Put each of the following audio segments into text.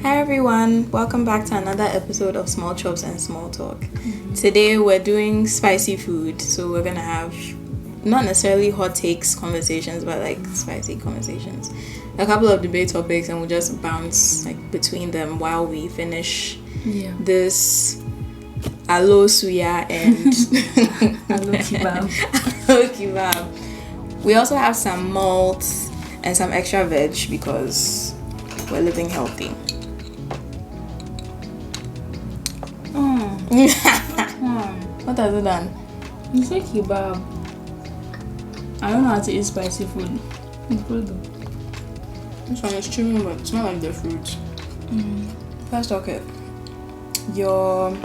Hi everyone, welcome back to another episode of Small Chops and Small Talk. Today we're doing spicy food, so we're gonna have not necessarily hot takes conversations, but like spicy conversations. A couple of debate topics, and we'll just bounce like between them while we finish this alo suya and alo khebab. Alo khebab. We also have some malt and some extra veg because we're living healthy. What has it done? You say khebab. I don't know how to eat spicy food. It's good though. This one is chewing, but it's not like the fruit. Let's talk it. Your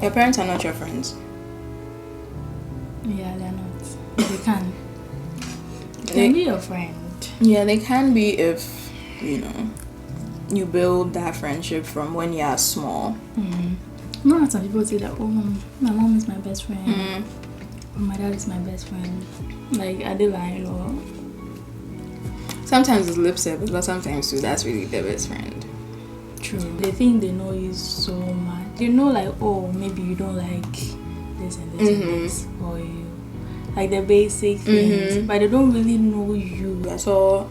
parents are not your friends. Yeah, they're not. They can. They can be your friend. Yeah, they can be if, you build that friendship from when you are small. You know, some people say that, my mom is my best friend. Or my dad is my best friend. Like, are they lying or? Sometimes it's lip service, but sometimes too, that's really their best friend. True. They think they know you so much. They know like, maybe you don't like this and this and this. Or you like the basic things. But they don't really know you. I saw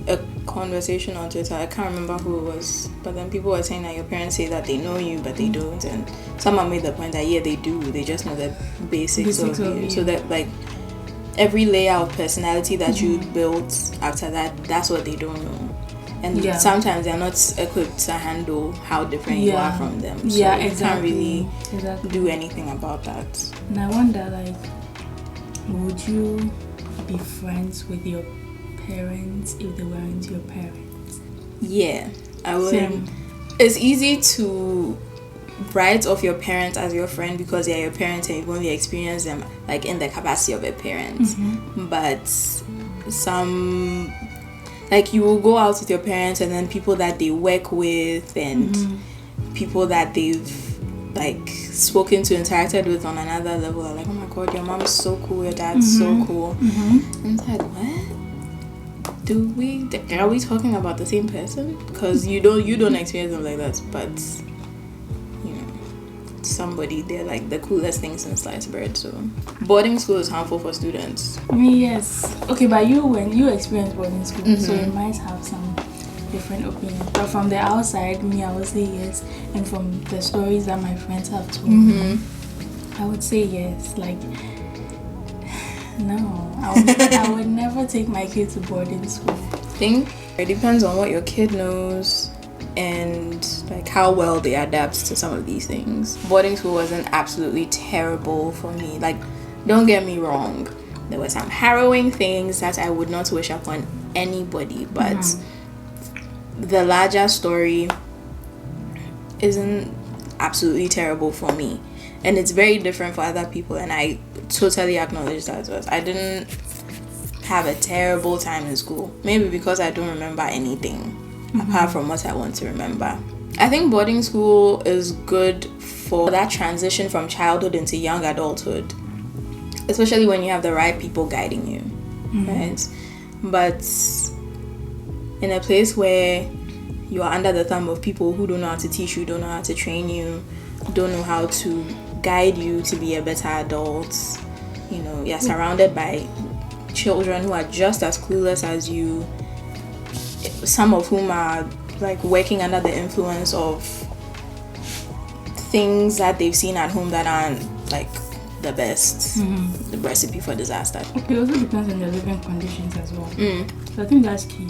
a conversation on Twitter, I can't remember who it was, but then people were saying that your parents say that they know you but they don't, and someone made the point that they do, they just know the basics of you. So that like every layer of personality that you built after that, that's what they don't know, and sometimes they're not equipped to handle how different you are from them, so you can't really do anything about that. And I wonder, like, would you be friends with your parents if they weren't your parents? Yeah, I would. Same. It's easy to write off your parents as your friend because they're your parents and you've only experienced them like in the capacity of a parent. But some, like, you will go out with your parents and then people that they work with and people that they've like spoken to, interacted with on another level are like, oh my god, your mom's so cool, your dad's so cool. And it's like, what? Are we talking about the same person? Because you don't experience them like that, but somebody, they're like the coolest thing since sliced bread. So boarding school is harmful for students. Yes. Okay, but when you experience boarding school, so you might have some different opinions. But from the outside, I would say yes. And from the stories that my friends have told me, I would say yes. Like, no, I would never take my kid to boarding school. I think it depends on what your kid knows and like how well they adapt to some of these things. Boarding school wasn't absolutely terrible for me. Like, don't get me wrong, there were some harrowing things that I would not wish upon anybody, but the larger story isn't absolutely terrible for me, and it's very different for other people, and I totally acknowledge that as well. I didn't have a terrible time in school, maybe because I don't remember anything apart from what I want to remember. I think boarding school is good for that transition from childhood into young adulthood, especially when you have the right people guiding you, right? But in a place where you are under the thumb of people who don't know how to teach you, don't know how to train you, don't know how to guide you to be a better adult, you're surrounded by children who are just as clueless as you, some of whom are like working under the influence of things that they've seen at home that aren't like the best. The recipe for disaster. Okay, it also depends on their living conditions as well. So I think that's key.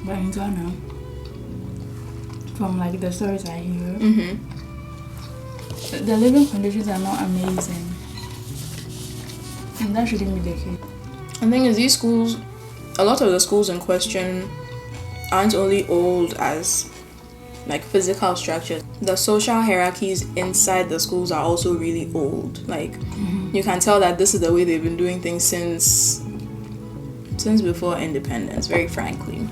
But in Ghana, from like the stories I hear, the living conditions are not amazing, and that shouldn't be the case. The thing is, these schools, a lot of the schools in question aren't only old as like physical structures. The social hierarchies inside the schools are also really old. Like, you can tell that this is the way they've been doing things since before independence, very frankly.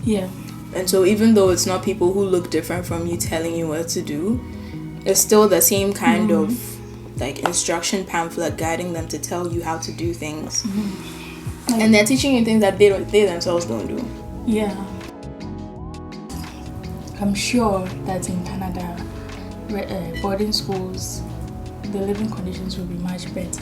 Yeah. And so even though it's not people who look different from you telling you what to do, it's still the same kind of like instruction pamphlet guiding them to tell you how to do things. And they're teaching you things that they themselves don't do. Yeah. I'm sure that in Canada, boarding schools, the living conditions will be much better.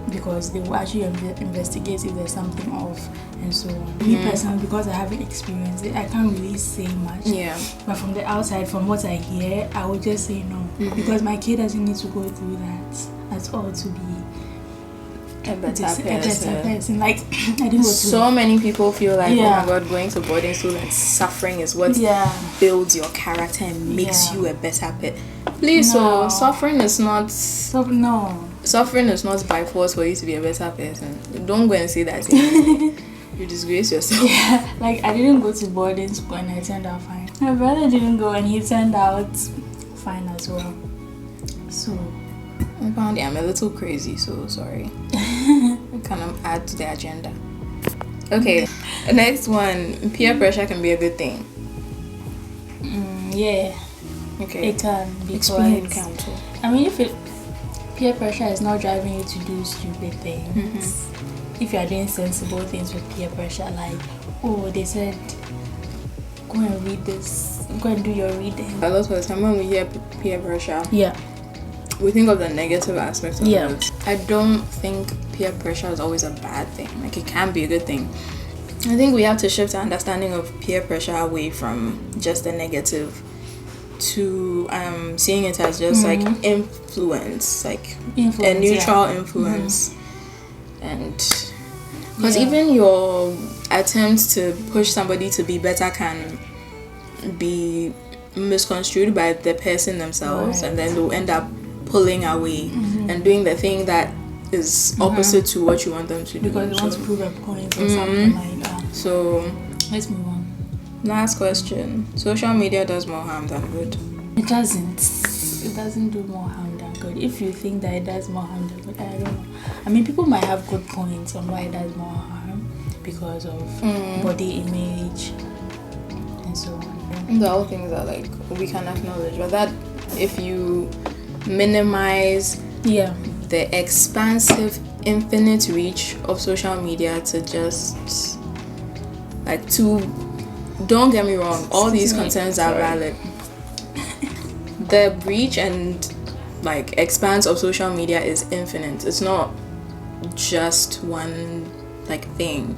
Because they will actually investigate if there's something off and so on. Me personally, because I haven't experienced it, I can't really say much. Yeah. But from the outside, from what I hear, I would just say no. Because my kid doesn't need to go through that at all to be a better person. Like, I didn't go so many people feel like, oh my God, going to boarding school and suffering is what builds your character and makes you a better person. Please, so suffering is not... Suffering is not by force for you to be a better person. Don't go and say that. You disgrace yourself. Yeah, like I didn't go to boarding school and I turned out fine. My brother didn't go and he turned out fine as well. So I'm a little crazy, so sorry. We kind of add to the agenda. Okay, next one. Peer pressure can be a good thing. Yeah. Okay. It can, because explain counsel. I mean, if peer pressure is not driving you to do stupid things. If you are doing sensible things with peer pressure, like, oh, they said, go and read this, go and do your reading. A lot of the time when we hear peer pressure, we think of the negative aspects of it. I don't think peer pressure is always a bad thing. Like, it can be a good thing. I think we have to shift our understanding of peer pressure away from just the negative to seeing it as just like influence, like a neutral influence. And because even your attempts to push somebody to be better can be misconstrued by the person themselves, and then they'll end up pulling away and doing the thing that is opposite to what you want them to do because they want to prove a point or something like that. So let's move on. Last question. Social media does more harm than good. It doesn't. It doesn't do more harm than good. If you think that it does more harm than good, I don't know. I mean, people might have good points on why it does more harm because of body image and so on. The other things that like we can acknowledge, but that if you minimize the expansive, infinite reach of social media to just like don't get me wrong, all these concerns are valid. The reach and like expanse of social media is infinite. It's not just one like thing.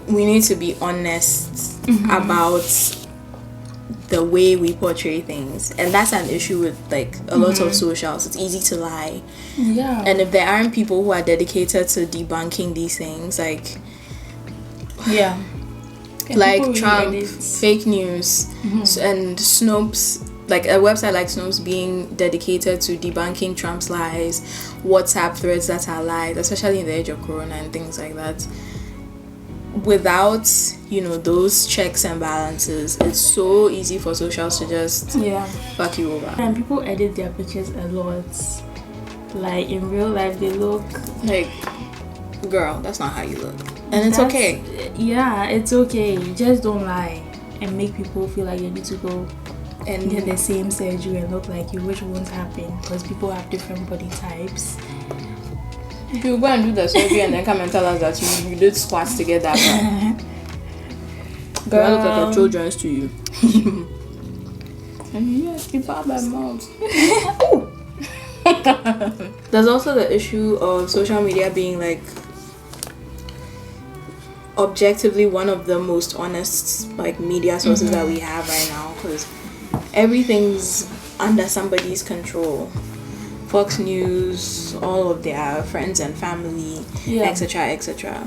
We need to be honest about the way we portray things, and that's an issue with like a lot of socials. It's easy to lie, and if there aren't people who are dedicated to debunking these things, like like Trump, fake news, and Snopes, like a website like Snopes being dedicated to debunking Trump's lies, WhatsApp threads that are lies, especially in the age of Corona and things like that. Without, those checks and balances, it's so easy for socials to just fuck you over. And people edit their pictures a lot. Like in real life, they look like, girl, that's not how you look. And it's okay. Yeah, it's okay. Just don't lie and make people feel like they need to go and get the same surgery and look like you, which won't happen because people have different body types. If you go and do the surgery and then come and tell us that you did squats together, girl, look like a children's to you. And yes, keep out my mouth. There's also the issue of social media being like objectively one of the most honest like media sources that we have right now, because everything's under somebody's control. Fox News, all of their friends and family, etc.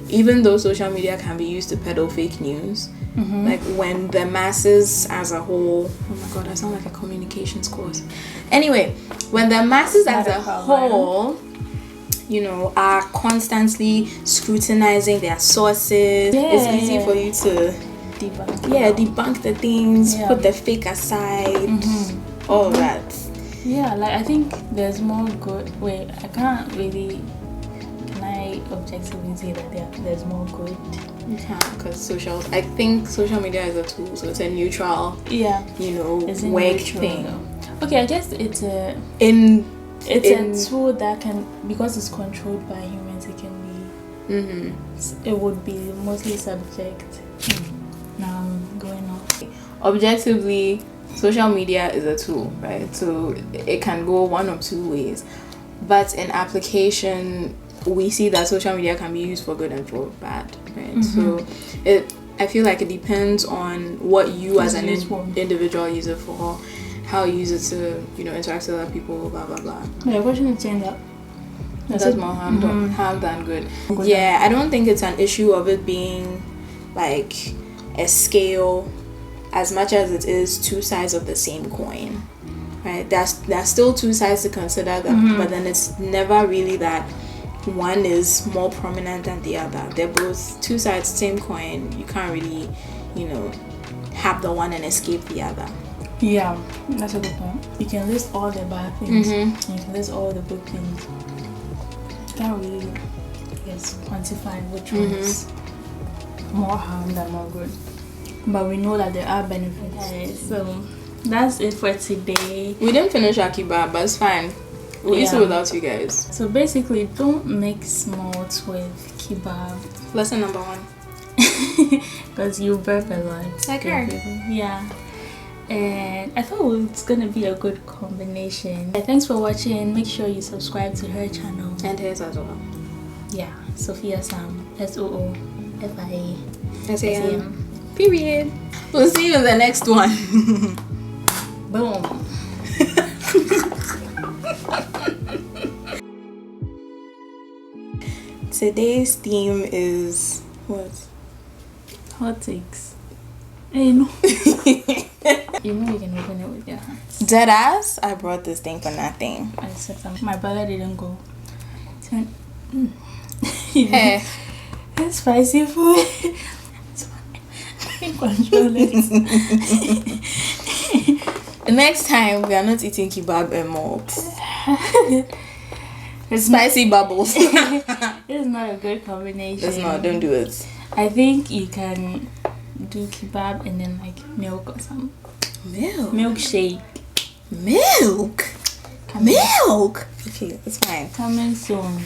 Even though social media can be used to peddle fake news, like when the masses as a whole, oh my god, I sound like a communications course. Anyway, when the masses as a whole, are constantly scrutinizing their sources, it's easy for you to debunk the things, put the fake aside, all of that. Yeah, like I think there's more good. Wait, can I objectively say that there's more good? You can't, because I think social media is a tool, so it's a neutral, work thing. Though. Okay, I guess it's a tool that can, because it's controlled by humans, it can be, it would be mostly subject. Now, going on. Objectively, social media is a tool, right? So it can go one of two ways. But in application, we see that social media can be used for good and for bad, right? So I feel like it depends on what you as an individual use it for, how you use it to, interact with other people, blah, blah, blah. The question is saying that that's more harm than good. Yeah, I don't think it's an issue of it being like a scale as much as it is two sides of the same coin, right? There's still two sides to consider, but then it's never really that one is more prominent than the other. They're both two sides, same coin. You can't really, have the one and escape the other. Yeah, that's a good point. You can list all the bad things, and you can list all the good things. You can't really, quantify which one is more harm than more good. But we know that there are benefits. Okay, so that's it for today. We didn't finish our kebab, but it's fine. We'll eat it without you guys. So basically, don't mix malt with kebab. Lesson number 1. Because you burp a lot. Like her. Yeah. And I thought it's gonna be a good combination. Thanks for watching. Make sure you subscribe to her channel. And hers as well. Yeah, Sophia Sam. SOOFIA SAM. Period. We'll see you in the next one. Boom. Today's theme is what? Hot takes. Hey, no. You know you can open it with your hands. Dead ass? I brought this thing for nothing. I said something. My brother didn't go. Hey. It's spicy food. I can control it. Next time, we are not eating kebab and malt. Spicy bubbles. It's not a good combination. It's not. Don't do it. I think you can do kebab and then like milk or something. Milkshake. Milk? Milk? Okay, it's fine. Coming soon.